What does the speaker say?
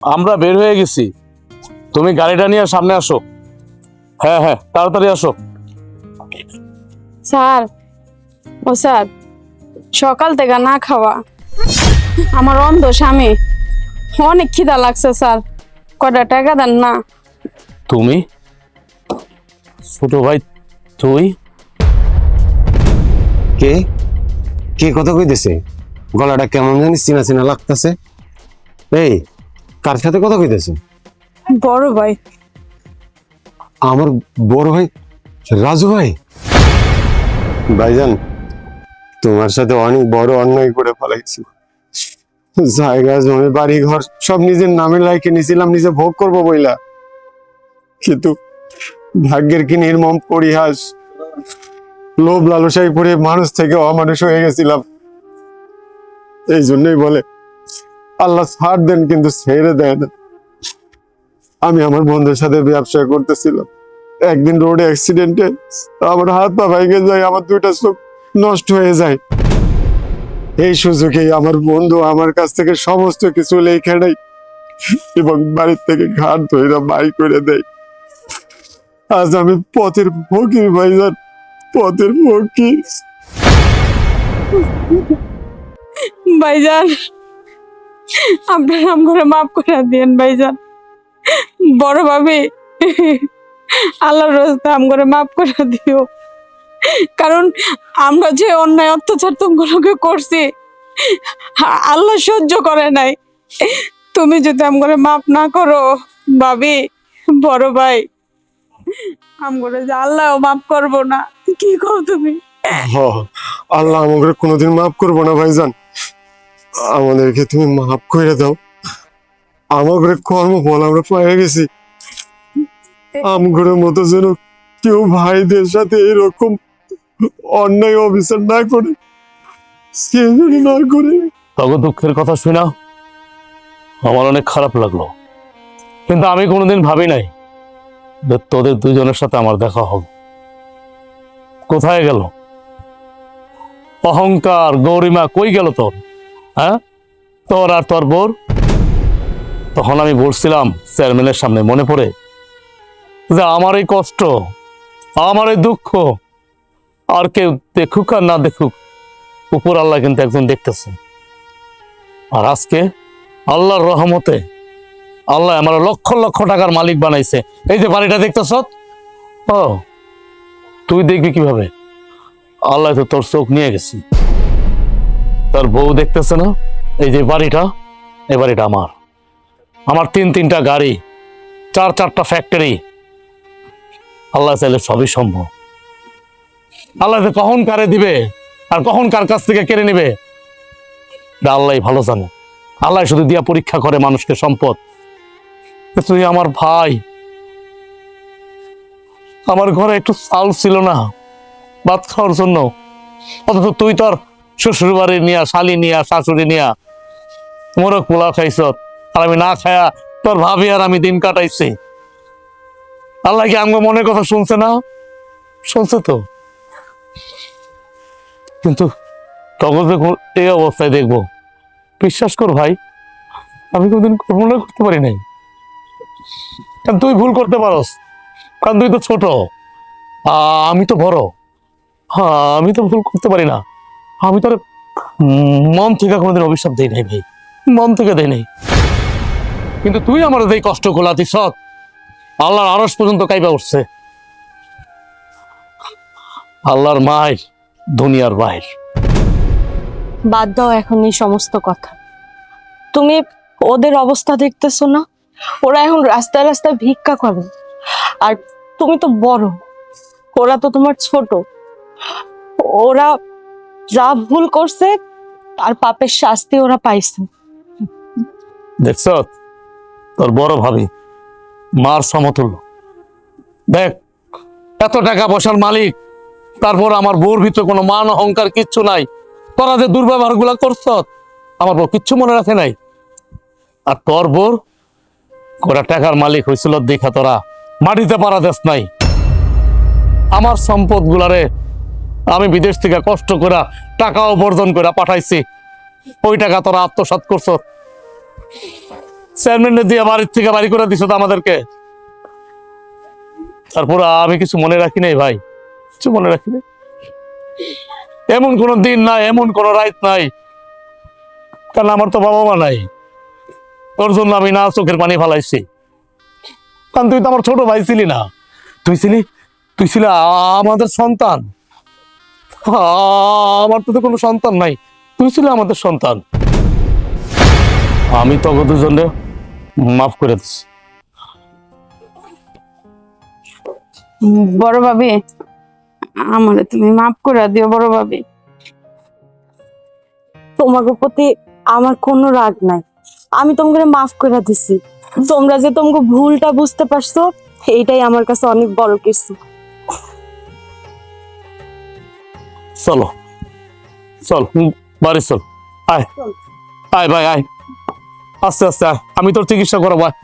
আমরা বের হয়ে গেছি, তুমি গাড়িটা নিয়ে সামনে আসো। হ্যাঁ হ্যাঁ, তাড়াতাড়ি আসো। স্যার, ও স্যার, সকাল থেকে না খাওয়া আমার অন্ধ স্বামী, অনেক খিদা লাগছে স্যার, কয়টা টাকা দেন না? তুমি ছোট ভাই? তুই কে কে কথা কইতেছে? গলাটা কেমন জানি চিনা চিনা লাগতেছে। এই, কার সাথে কথা কইতেছে? বড় ভাই। আমার বড় ভাই রাজু ভাই। ভাইজান, তোমার সাথে অনেক বড় অন্যায় করে ফেলাইছি। জায়গা জমি বাড়ি ঘর সব নিজের নামে লাইকে নিয়েছিলাম, নিজে ভোগ করবো বইলা, কিন্তু ভাগ্যের কি নির্মম পরিহাস, লোভ লালসায় পড়ে মানুষ থেকে অমানুষ হয়ে গেছিলাম। এই জন্যই বলে আল্লাহ ছাড় দেন কিন্তু ছেড়ে দেয় না। আমি আমার বন্ধুর সাথে ব্যবসা করতেছিলাম, একদিন রোডে অ্যাক্সিডেন্টে আমার হাত পা ভেঙে যায়, আমার দুইটা চোখ নষ্ট হয়ে যায়। এই সুযোগে আমার বন্ধু আমার কাছ থেকে সমস্ত কিছু লেখা নেয় এবং বাড়ির থেকে ঘাট ধরে বাই করে দেয়। আজ আমি পথের ফকির ভাইজান, পথের ফকির। ভাইজান, আপনার নাম করে মাফ করে দিয়েন ভাইজান। বড় ভাবি, আল্লাহর রাস্তে আম করে মাফ করে দিও, কারণ আমরা যে অন্যায় অত্যাচার তোমাকে করছি আল্লাহ সহ্য করে নাই। তুমি যদি আম করে মাফ না করো ভাবি, বড় ভাই, আম করে যে আল্লাহও মাফ করবো না। কি কও তুমি? আল্লাহ আমাকে কোনোদিন মাফ করবো না ভাইজান, আমাদেরকে তুমি মাফ করে দাও। আমাদের কর্মফল আমরা পেয়ে গেছি, আমগুলোর মতো যেন কেউ ভাইদের সাথে এরকম অন্যায় অবিচার না করে, সে যেন না করে। তবে দুঃখের কথা শুনা আমার অনেক খারাপ লাগলো, কিন্তু আমি কোনোদিন ভাবি নাই যে তোদের দুজনের সাথে আমার দেখা হবে। কোথায় গেল অহংকার, গৌরিমা? কই গেল তোর? হ্যাঁ, তোর আর তোর বোর? তখন আমি বলছিলাম চেয়ারম্যানের সামনে, মনে পড়ে, যে আমার এই কষ্ট, আমার এই দুঃখ আর কেউ দেখুক আর না দেখুক, উপর আল্লাহ কিন্তু একজন দেখতেছে। আর আজকে আল্লাহর রহমতে আল্লাহ আমার লক্ষ লক্ষ টাকার মালিক বানাইছে। এই যে বাড়িটা দেখতেছ, ও তুই দেখবি কিভাবে? আল্লাহ তো তোর চোখ নিয়ে গেছি। তার বউ দেখতেছে না এই যে বাড়িটা, এই বাড়িটা আমার, আমার তিনটা গাড়ি, চারটা ফ্যাক্টরি। আল্লাহ চাইলে সবই সম্ভব। আল্লাহ যে কখন কারে দিবে আর কখন কার কাছ থেকে কেড়ে নিবে আল্লাহ ভালো জানে। আল্লাহ শুধু দিয়া পরীক্ষা করে মানুষকে সম্পদ। তুই আমার ভাই, আমার ঘরে একটু চাল ছিল না ভাত খাওয়ার জন্য, অথচ তুই তোর শ্বশুর বাড়ি নিয়া, শালি নিয়া, শাশুড়ি নিয়া মোরগ পোলাও খাইছ, আর আমি না খায়া তোর ভাবি আর আমি দিন কাটাইছি। আল্লাহ কি আমার মনের কথা শুনছে না? শুনছে তো। কিন্তু তখন এই অবস্থায় দেখবো, বিশ্বাস কর ভাই, আমি কোনদিন কল্পনা করতে পারি নাই। কারণ তুই ভুল করতে পারস, কারণ তুই তো ছোট, আমি তো বড়। হ্যাঁ, আমি তো ভুল করতে পারি না। আমি তোর মন থেকে কোনোদিন অভিশাপ দেই নাই ভাই, মন থেকে দেই নাই। কিন্তু তুই আমার এই কষ্ট গোলাতি সৎ আল্লাহর আরশ পর্যন্ত কাইবা উঠছে। আল্লাহর মায়ের দুনিয়ার বাইর। বাদ দাও এখন এই সমস্ত কথা। তুমি ওদের অবস্থা দেখতেছো না? ওরা এখন রাস্তায় রাস্তায় ভিক্ষা করে, আর তুমি তো বড়, ওরা তো তোমার ছোট। ওরা যা ভুল করছে তার পাপের শাস্তি ওরা পাইছে। দেখছ, তোর বড় ভাবি মার সমতুল্য। দেখ, এত টাকা পয়সার মালিক, তারপর আমার বউর ভিতরে কোনো মান অহংকার কিচ্ছু নাই। তোরা যে দুর্ব্যবহার গুলা করছ, আমার বউ কিচ্ছু মনে রাখে নাই। আর তোর বউর কটা টাকার মালিক হয়েছিল দেখা তোরা মাটিতে পারা দেশ নাই। আমার সম্পদ গুলারে আমি বিদেশ থেকে কষ্ট করে টাকা উপার্জন করে পাঠাইছি, ওই টাকা তোরা আত্মসাৎ করছ। চেয়ারম্যান দিয়ে বাড়ির থেকে বাড়ি করে দিছো তো আমাদেরকে। তারপর আমি কিছু মনে রাখি নাই ভাই, কিছু মনে রাখি নাই। এমন কোনো দিন নাই, এমন কোনো রাত নাই, কারণ আমার তো বাবা মা নাই, তোর জন্য আমি না চোখের পানি ফালাইছি। কারণ তুই তো আমার ছোট ভাই ছিলি না, তুই ছিলি আমাদের সন্তান। আমার তো কোনো সন্তান নাই, তুই ছিলি আমাদের সন্তান। আমি তো দুজনে মাফ করে দিচ্ছি। বড় ভাবি, আমারে তুমি মাফ করে দিও বড় ভাবি। তোমাকে প্রতি আমার কোনো রাগ নাই, আমি তোমাকে মাফ করে দিছি। তোমরা যে তোমাকে ভুলটা বুঝতে পারছো, এইটাই আমার কাছে অনেক বড় কিছু। চলো চল, বাড়ি চল, আয় আয় ভাই আয়, আস্তে আস্তে আয়, আমি তোর চিকিৎসা করাবো, আয়।